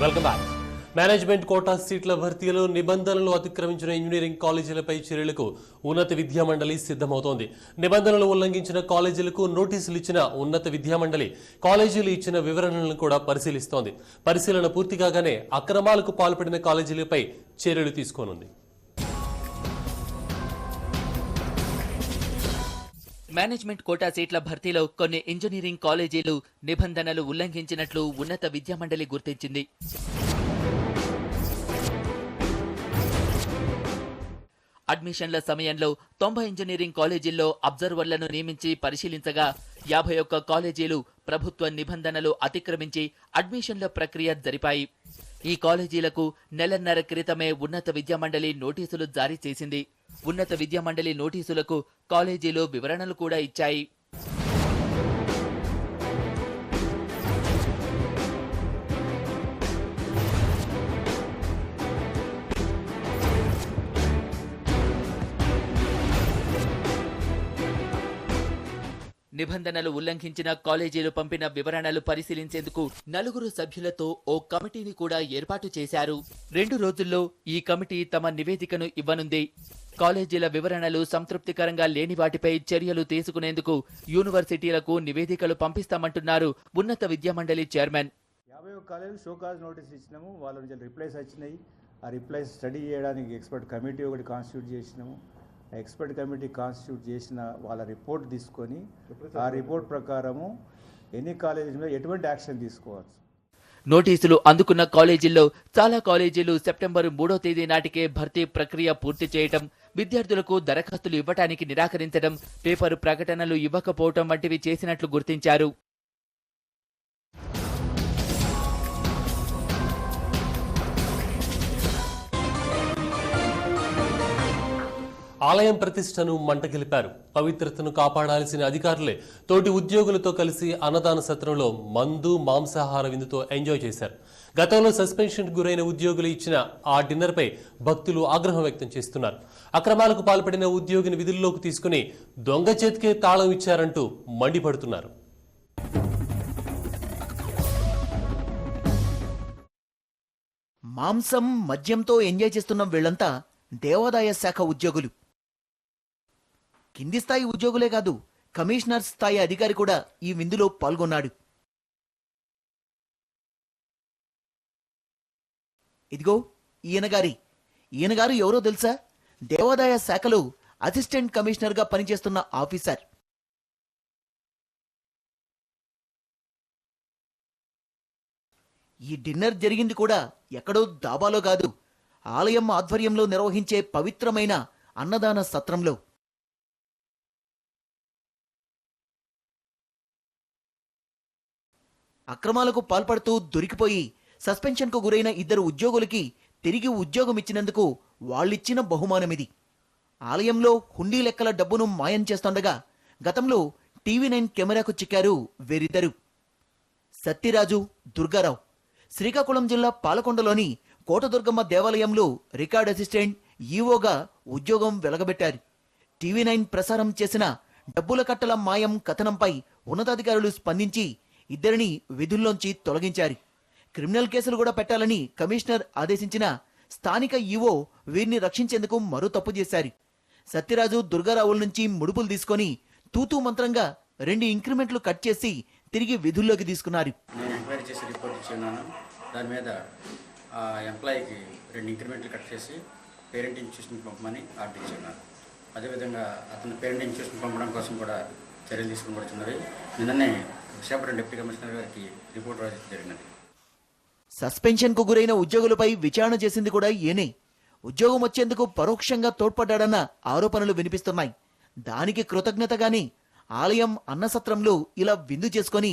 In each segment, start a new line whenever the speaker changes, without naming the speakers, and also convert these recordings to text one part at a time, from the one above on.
Welcome back. Management quota సీట్ల భర్తీలో నిబంధనలు అతిక్రమించిన engineering కాలేజీలపై చర్యలకు ఉన్నత విద్యామండలి సిద్ధమవుతోంది. నిబంధనలు ఉల్లంఘించిన కాలేజీలకు నోటీసులు ఇచ్చిన ఉన్నత విద్యామండలి కాలేజీలు ఇచ్చిన వివరణలను కూడా పరిశీలిస్తోంది. పరిశీలన పూర్తి కాగానే అక్రమాలకు పాల్పడిన కాలేజీలపై చర్యలు తీసుకోనుంది.
మేనేజ్మెంట్ కోటా సీట్ల భర్తీలో కొన్ని ఇంజనీరింగ్ కాలేజీలు నిబంధనలు ఉల్లంఘించినట్లు ఉన్నత విద్యామండలి గుర్తించింది. అడ్మిషన్ల సమయంలో 90 ఇంజనీరింగ్ కాలేజీల్లో అబ్జర్వర్లను నియమించి పరిశీలించగా 51 కాలేజీలు ప్రభుత్వ నిబంధనలు అతిక్రమించి అడ్మిషన్ల ప్రక్రియ జరిపాయి. ఈ కాలేజీలకు నెలన్నర క్రితమే ఉన్నత విద్యామండలి నోటీసులు జారీ చేసింది. ఉన్నత విద్యామండలి నోటీసులకు కాలేజీలు వివరణలు కూడా ఇచ్చాయి. నిబంధనలు ఉల్లంఘించిన కాలేజీలు పంపిన వివరణలు పరిశీలించేందుకు 4 సభ్యులతో ఓ కమిటీని కూడా ఏర్పాటు చేశారు. 2 రోజుల్లో ఈ కమిటీ తమ నివేదికను ఇవ్వనుంది. కాలేజీల వివరణలు సంతృప్తికరంగా లేని వాటిపై చర్యలు తీసుకునేందుకు యూనివర్సిటీలకు నివేదికలు పంపిస్తామంటున్నారు ఉన్నత విద్యామండలి చైర్మన్.
51 కాలేజీలు షోకాజ్ నోటీస్ ఇచ్చినాము. వాళ్ళ నుంచి రిప్లైస్ వచ్చినాయి. ఆ రిప్లైస్ స్టడీ చేయడానికి ఎక్స్పర్ట్ కమిటీ ఒకటి కాన్స్టిట్యూట్ చేసినాము. ఎక్స్పర్ట్ కమిటీ కాన్స్టిట్యూట్ చేసిన వాళ్ళ రిపోర్ట్ తీసుకొని ఆ రిపోర్ట్ ప్రకారము ఎన్ని కాలేజీల మీద ఎటువంటి యాక్షన్ తీసుకోవచ్చు.
నోటీసులు అందుకున్న కాలేజీల్లో చాలా కాలేజీలు సెప్టెంబర్ 3వ తేదీ నాటికే భర్తీ ప్రక్రియ పూర్తి చేయటం, విద్యార్థులకు దరఖాస్తులు ఇవ్వటానికి నిరాకరించడం, పేపర్ ప్రకటనలు ఇవ్వకపోవటం వంటివి చేసినట్లు గుర్తించారు.
ఆలయం ప్రతిష్టను మంటగలిపారు. పవిత్రతను కాపాడాల్సిన అధికారులే తోటి ఉద్యోగులతో కలిసి అన్నదాన సత్రంలో మందు మాంసాహార విందుతో ఎంజాయ్ చేశారు. గతంలో సస్పెన్షన్ గురైన ఉద్యోగులు ఇచ్చిన ఆ డిన్నర్పై భక్తులు ఆగ్రహం వ్యక్తం చేస్తున్నారు. అక్రమాలకు పాల్పడిన ఉద్యోగిని విధుల్లోకి తీసుకుని దొంగ చేతికే తాళం ఇచ్చారంటూ మండిపడుతున్నారు.
మాంసం మద్యంతో ఎంజాయ్ చేస్తున్న వీళ్లంతా దేవాదాయ శాఖ ఉద్యోగులు. కింది స్థాయి ఉద్యోగులే కాదు, కమిషనర్ స్థాయి అధికారి కూడా ఈ విందులో పాల్గొన్నాడు. ఇదిగో ఈయనగారు ఎవరో తెలుసా? దేవాదాయ శాఖలో అసిస్టెంట్ కమిషనర్గా పనిచేస్తున్న ఆఫీసర్. ఈ డిన్నర్ జరిగింది కూడా ఎక్కడో దాబాలో కాదు, ఆలయం ఆధ్వర్యంలో నిర్వహించే పవిత్రమైన అన్నదాన సత్రంలో. అక్రమాలకు పాల్పడుతూ దొరికిపోయి సస్పెన్షన్కు గురైన 2 ఉద్యోగులకి తిరిగి ఉద్యోగం ఇచ్చినందుకు వాళ్ళిచ్చిన బహుమానమిది. ఆలయంలో హుండీ లెక్కల డబ్బును మాయం చేస్తుండగా గతంలో టీవీ9 కెమెరాకు చిక్కారు వీరిద్దరు. సత్యరాజు, దుర్గారావు శ్రీకాకుళం జిల్లా పాలకొండలోని కోటదుర్గమ్మ దేవాలయంలో రికార్డ్ అసిస్టెంట్ ఈవోగా ఉద్యోగం వెలగబెట్టారు. టీవీ9 ప్రసారం చేసిన డబ్బుల కట్టల మాయం కథనంపై ఉన్నతాధికారులు స్పందించి ఇద్దరిని విధుల్లోంచి తొలగించారు. క్రిమినల్ కేసులు కూడా పెట్టాలని కమిషనర్ ఆదేశించిన స్థానిక ఈవో వీరిని రక్షించేందుకు మరో తప్పు చేశారు. సత్యరాజు, దుర్గారావుల నుంచి ముడుపులు తీసుకొని తూతూ మంత్రంగా 2 ఇంక్రిమెంట్లు కట్ చేసి తిరిగి విధుల్లోకి తీసుకున్నారు.
నేను ఎంక్వైరీ చేసి రిపోర్ట్ ఇచ్చున్నాను. దాని మీద ఆ ఎంప్లాయీకి 2 ఇంక్రిమెంట్లు కట్ చేసి పేరెంట్ ఇన్స్టిట్యూషన్ పంపమని ఆర్డర్ ఇచ్చున్నారు. అదేవిధంగా అతను పేరెంట్ ఇన్స్టిట్యూషన్ పంపడం కోసం కూడా చర్యలు తీసుకుని నిన్ననే విశాఖపట్నం డిప్యూటీ కమిషనర్ గారికి రిపోర్ట్ రాసి జరిగినది.
సస్పెన్షన్ కు గురైన ఉద్యోగులపై విచారణ చేసింది కూడా ఈయనే. ఉద్యోగం వచ్చేందుకు పరోక్షంగా తోడ్పడ్డాడన్న ఆరోపణలు వినిపిస్తున్నాయి. దానికి కృతజ్ఞతగానే ఆలయం అన్నసత్రంలో ఇలా విందు చేసుకుని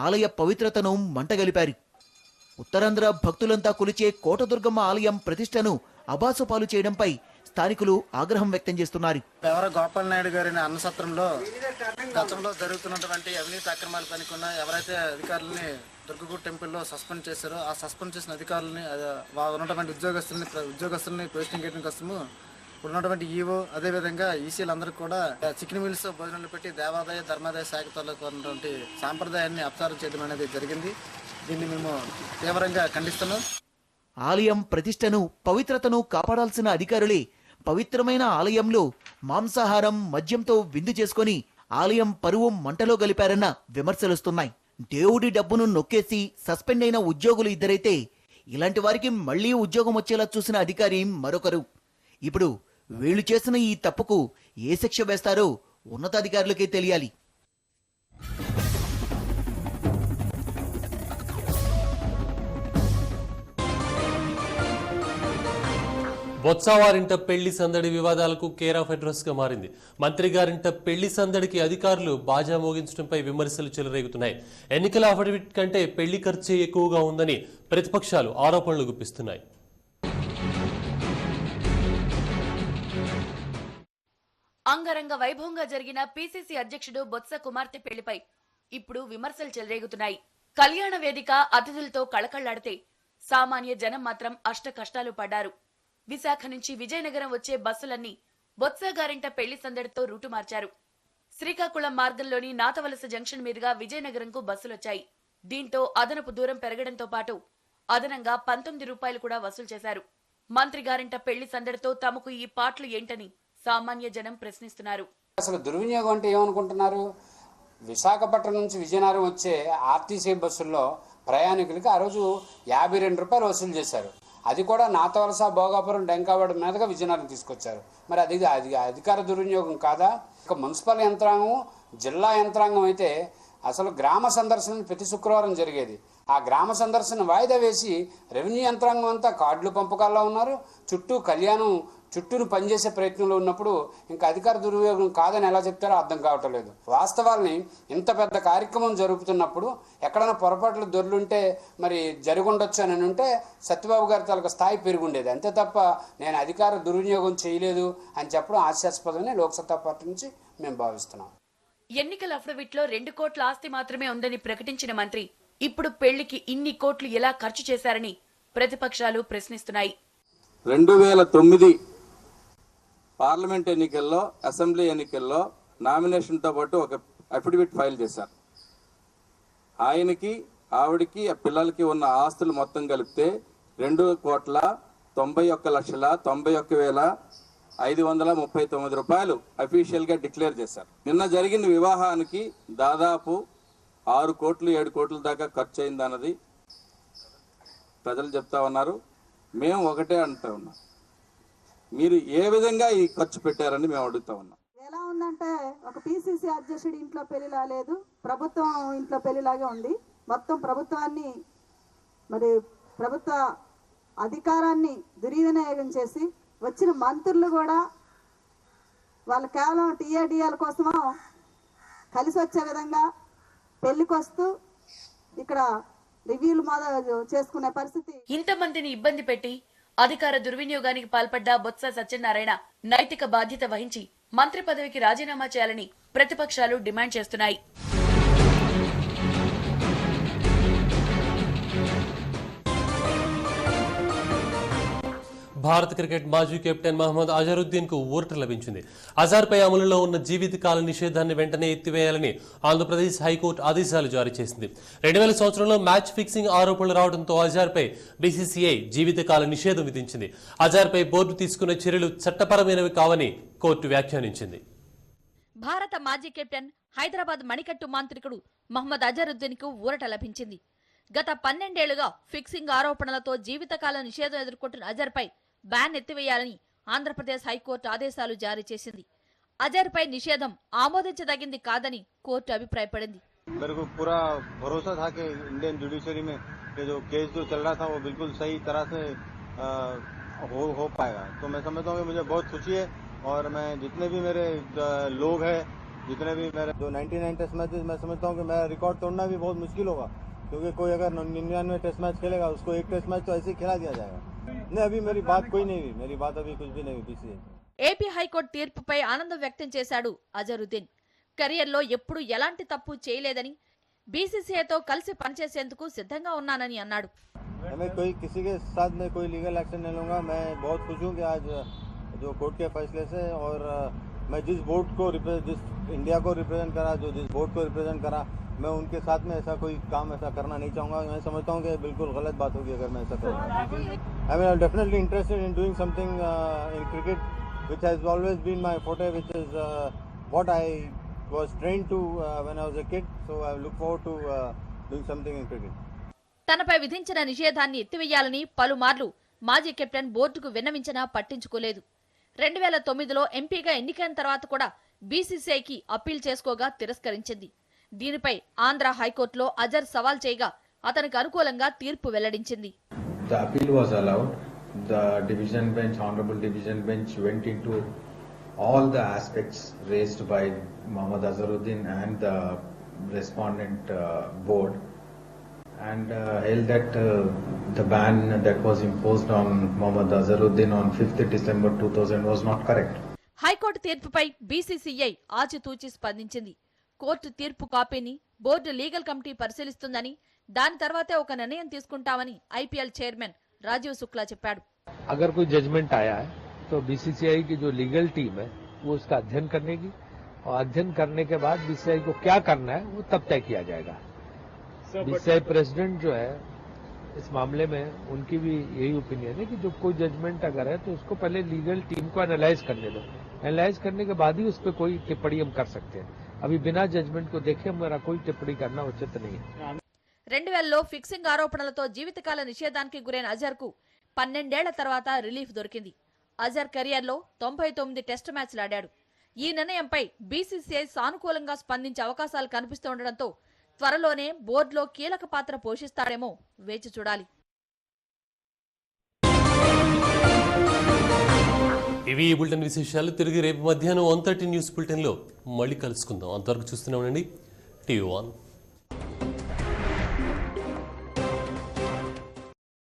ఆలయ పవిత్రతను మంటగలిపారు. ఉత్తరాంధ్ర భక్తులంతా కొలిచే కోటదుర్గమ్మ ఆలయం ప్రతిష్టను అబాసుపాలు చేయడంపై స్థానికులు ఆగ్రహం వ్యక్తం చేస్తున్నారు.
ఎవరో గోపాల్ నాయుడు గారి అన్నసత్రంలో గతంలో జరుగుతున్నటువంటి అవినీతి అక్రమాలు పనికున్న ఎవరైతే అధికారులని దుర్గగూడ టెంపుల్లో సస్పెండ్ చేశారో ఆ సస్పెండ్ చేసిన అధికారులని ఉన్నటువంటి ఉద్యోగస్తుల్ని పోస్టింగ్ చేయడం కోసము ఉన్నటువంటి ఈవో అదేవిధంగా ఈసీలందరికీ కూడా చికెన్ మిల్స్ భోజనాలు పెట్టి దేవాదాయ ధర్మాదాయ శాఖతో ఉన్నటువంటి సాంప్రదాయాన్ని అపచారం చేయడం అనేది జరిగింది. దీన్ని మేము తీవ్రంగా ఖండిస్తున్నాం.
ఆలయం ప్రతిష్టను పవిత్రతను కాపాడాల్సిన అధికారులే పవిత్రమైన ఆలయంలో మాంసాహారం మద్యంతో విందు చేసుకొని ఆలయం పరువు మంటలో గలిపారన్న విమర్శలొస్తున్నాయి. దేవుడి డబ్బును నొక్కేసి సస్పెండ్ అయిన ఉద్యోగులు ఇద్దరైతే ఇలాంటి వారికి మళ్లీ ఉద్యోగం వచ్చేలా చూసిన అధికారి మరొకరు. ఇప్పుడు వీళ్లు చేసిన ఈ తప్పుకు ఏ శిక్ష వేస్తారో ఉన్నతాధికారులకే తెలియాలి.
బొత్స వారింట పెళ్లి సందడి వివాదాలకు కేర్ ఆఫ్ అడ్రస్ గా మారింది. మంత్రి గారింట పెళ్లి సందడికి అధికారులు బాజా మోగించడంపై విమర్శలు చెలరేగుతున్నాయి. ఎన్నికల అఫిడవిట్ కంటే పెళ్లి ఖర్చే ఎక్కువగా ఉందని ప్రతిపక్షాలు ఆరోపణలు గుప్పిస్తున్నాయి.
అంగరంగ వైభవంగా జరిగిన పీసీసీ అధ్యక్షుడు బొత్స కుమార్తె పెళ్లిపై ఇప్పుడు విమర్శలు చెలరేగుతున్నాయి. కళ్యాణ వేదిక అతిథులతో కళకళ్లాడితే సామాన్య జనం మాత్రం అష్ట కష్టాలు పడ్డారు. విశాఖ నుంచి విజయనగరం వచ్చే బస్సులన్నీ బొత్స గారింట పెళ్లి సందడితో రూటు మార్చారు. శ్రీకాకుళం మార్గంలోని నాతవలస జంక్షన్ మీదుగా విజయనగరంకు బస్సులొచ్చాయి. దీంతో అదనపు దూరం పెరగడంతో పాటు అదనంగా 19 రూపాయలు కూడా వసూలు చేశారు. మంత్రి గారింట పెళ్లి సందడితో తమకు ఈ పాటలు ఏంటని సామాన్య జనం ప్రశ్నిస్తున్నారు.
అసలు దుర్వినియోగం అంటే ఏమనుకుంటున్నారు? విశాఖపట్నం నుంచి విజయనగరం వచ్చే ఆర్టీసీ బస్సుల్లో ప్రయాణికులకి ఆ రోజు 52 రూపాయలు వసూలు చేశారు. అది కూడా నాతవలస, భోగాపురం, డెంకావాడ మీదుగా విజయనగరం తీసుకొచ్చారు. మరి అది అధికార దుర్వినియోగం కాదా? ఇక మున్సిపల్ యంత్రాంగం, జిల్లా యంత్రాంగం అయితే అసలు గ్రామ సందర్శన ప్రతి శుక్రవారం జరిగేది. ఆ గ్రామ సందర్శన వాయిదా వేసి రెవెన్యూ యంత్రాంగం అంతా కార్డులు పంపకాల్లో ఉన్నారు. చుట్టూను పనిచేసే ప్రయత్నంలో ఉన్నప్పుడు ఇంకా అధికార దుర్వినియోగం కాదని ఎలా చెప్తారో అర్థం కావటం లేదు. వాస్తవాల్ని ఇంత పెద్ద కార్యక్రమం జరుపుతున్నప్పుడు ఎక్కడైనా పొరపాట్లు దొర్లుంటే మరి జరుగుండొచ్చు అని ఉంటే సత్యబాబు గారి తాలూకు స్థాయి పెరుగుండేది. అంతే తప్ప నేను అధికార దుర్వినియోగం చేయలేదు అని చెప్పడం హాస్యాస్పదమని లోక్సత్తా పార్టీ నుంచి మేము భావిస్తున్నాం.
ఎన్నికల అఫిడవిట్ లో 2 కోట్ల ఆస్తి మాత్రమే ఉందని ప్రకటించిన మంత్రి ఇప్పుడు పెళ్లికి ఇన్ని కోట్లు ఎలా ఖర్చు చేశారని ప్రతిపక్షాలు ప్రశ్నిస్తున్నాయి.
2009 పార్లమెంట్ ఎన్నికల్లో, అసెంబ్లీ ఎన్నికల్లో నామినేషన్తో పాటు ఒక అఫిడవిట్ ఫైల్ చేశారు. ఆయనకి, ఆవిడికి, ఆ పిల్లలకి ఉన్న ఆస్తులు మొత్తం కలిపితే 2,91,91,539 రూపాయలు అఫీషియల్గా డిక్లేర్ చేశారు. నిన్న జరిగిన వివాహానికి దాదాపు 6 కోట్లు 7 కోట్ల దాకా ఖర్చు అయిందన్నది ప్రజలు చెప్తా ఉన్నారు. మేము ఒకటే అంటూ ఉన్నాం, మీరు ఏ విధంగా ఈ ఖర్చు పెట్టారని మేము అడుగుతా ఉన్నాం.
ఎలా ఉందంటే ఒక పీసీసీ అధ్యక్షుడి ఇంట్లో పెళ్లిలా లేదు, ప్రభుత్వం ఇంట్లో పెళ్లిలాగే ఉంది. మొత్తం ప్రభుత్వాన్ని ప్రభుత్వ అధికారాన్ని దుర్వినియోగం చేసి వచ్చిన మంత్రులు కూడా వాళ్ళు కేవలం టీఏడిఎల్ కోసమో కలిసి వచ్చే విధంగా పెళ్లికి వస్తూ ఇక్కడ రివ్యూలు చేసుకునే పరిస్థితి.
ఇంతమందిని ఇబ్బంది పెట్టి అధికార దుర్వినియోగానికి పాల్పడ్డ బొత్స సత్యనారాయణ నైతిక బాధ్యత వహించి మంత్రి పదవికి రాజీనామా చేయాలని ప్రతిపక్షాలు డిమాండ్ చేస్తున్నాయి.
భారత క్రికెట్ మాజీ కెప్టెన్ మహమ్మద్ అజరుద్దీన్ కు ఊరట లభించింది. అజార్పై అమలులో ఉన్న జీవితకాల నిషేధాన్ని వెంటనే ఎత్తివేయాలని ఆంధ్రప్రదేశ్ హైకోర్టు ఆదేశాలు జారీ చేసింది. 2000 సంవత్సరంలో మ్యాచ్ ఫిక్సింగ్ ఆరోపణలు రావడంతో అజార్పై బీసీసీఐ జీవితకాల నిషేధం విధించింది. అజార్పై బోర్డు తీసుకున్న చర్యలు చట్టపరమైనవి కావని కోర్టు వ్యాఖ్యానించింది.
భారత మాజీ కెప్టెన్, హైదరాబాద్ మణికట్టు మాంత్రికుడు మహమ్మద్ అజరుద్దీన్ కు ఊరట లభించింది. గత 12 ఏళ్లుగా ఫిక్సింగ్ ఆరోపణలతో జీవితకాల నిషేధం ఎదుర్కొంటున్న అజర్పై బ్యాన్ ఎత్తివేయాలని ఆంధ్రప్రదేశ్ హైకోర్టు ఆదేశాలు జారీ చేసింది. అజర్పై నిషేధం ఆమోదించదగింది కాదని కోర్టు అభిప్రాయపడింది.
मेरे को पूरा भरोसा था कि इंडियन जुडिशरी में ये जो केस जो चल रहा था वो बिल्कुल सही तरह से हो पाएगा. तो मैं समझता हूँ कि मुझे बहुत खुशी है और मैं जितने भी मेरे लोग हैं, जितने भी मेरे जो 99 टेस्ट मैचेस, मैं समझता हूँ कि मेरा रिकॉर्ड तोड़ना भी बहुत मुश्किल होगा, क्योंकि कोई अगर 99 टेस्ट मैच खेलेगा उसको एक टेस्ट मैच तो ऐसे ही खिला दिया जाएगा. नहीं, अभी मेरी बात कोई नहीं हुई, मेरी बात अभी कुछ भी नहीं हुई बीसीसीआई.
ఏపీ హైకోర్టు తీర్పుపై ఆనందం వ్యక్తం చేశాడు అజరుద్దీన్. కెరియర్లో ఎప్పుడూ ఎలాంటి తప్పు చేయలేదని, బీసీసీఐతో కలిసి పనిచేసేందుకు సిద్ధంగా ఉన్నానని అన్నాడు.
मैं कोई किसी के साथ में कोई लीगल एक्शन नहीं लूंगा. मैं बहुत खुश हूँ कि आज जो कोर्ट के फैसले से, और मैं जिस बोर्ड को जिस इंडिया को रिप्रेजेंट करा, जो जिस बोर्ड को रिप्रेजेंट करा, मैं उनके साथ में ऐसा कोई काम ऐसा करना नहीं चाहूँगा। मैं समझता हूँ कि बिल्कुल गलत बात होगी अगर मैं ऐसा करूँगा। I mean I am definitely interested in doing something in cricket which has always been my forte, which is what I was trained to when I was a kid. So I look forward to doing something in cricket.
తనపై విధించిన నిషేధాన్ని ఎత్తివేయాలని పలుమార్లు మాజీ captain బోర్డుకు విన్నవించినా పట్టించుకోలేదు. 2009లో ఎంపీగా ఎన్నికైన తర్వాత కూడా బీసీసీఐకి అప్పీల్ చేసుకోగా తిరస్కరించింది. దీనిపై ఆంధ్ర హైకోర్టులో అజర్ సవాల్ చేయగా అతనికి అనుకూలంగా తీర్పు వెల్లడించింది.
The appeal was allowed. The division bench, honorable division bench, went into all the aspects raised by Mohammad Azharuddin and the respondent board, and held that the ban that was imposed on Mohammad Azharuddin on 5th December 2000 was not correct.
High court తీర్పుపై BCCI ఆచితూచి స్పందించింది. Court తీర్పు కాపీని board legal committee పరిశీలిస్తుందని, దాని తర్వాతే ఒక నిర్ణయం తీసుకుంటామని ఐపీఎల్ చైర్మన్ राजीव शुक्ला చెప్పాడు.
अगर कोई जजमेंट आया है तो बीसीसीआई की जो लीगल टीम है वो उसका अध्ययन करेगी, और अध्ययन करने के बाद बीसीसीआई को क्या करना है वो तब तय किया जाएगा. बीसीसीआई प्रेसिडेंट जो है इस मामले में उनकी भी यही ओपिनियन है कि जो कोई जजमेंट अगर है तो उसको पहले लीगल टीम को एनालाइज करने दो. एनालाइज करने के बाद ही उस पर कोई टिप्पणी हम कर सकते हैं. अभी बिना जजमेंट को देखे हमारा कोई टिप्पणी करना उचित नहीं है.
2000లో ఫిక్సింగ్ ఆరోపణలతో జీవితకాల నిషేధానికి గురైన అజర్ కు 12 ఏళ్ల తర్వాత రిలీఫ్ దొరికింది. అజర్ కెరియర్లో 99 టెస్ట్ మ్యాచ్లు ఆడాడు. ఈ నిర్ణయంపై బీసీసీఐ సానుకూలంగా స్పందించే అవకాశాలు కనిపిస్తుండటంతో త్వరలోనే బోర్డులో కీలక పాత్ర పోషిస్తాడేమో వేచి చూడాలి.
ఇవి ఈ బులెటిన్ విశేషాలు. తిరిగి రేపు మధ్యాహ్నం 1:30 న్యూస్ బులెటిన్లో మళ్ళీ కలుసుకుందాం. అంతవరకు చూస్తూనే ఉండండి టీవీ 1.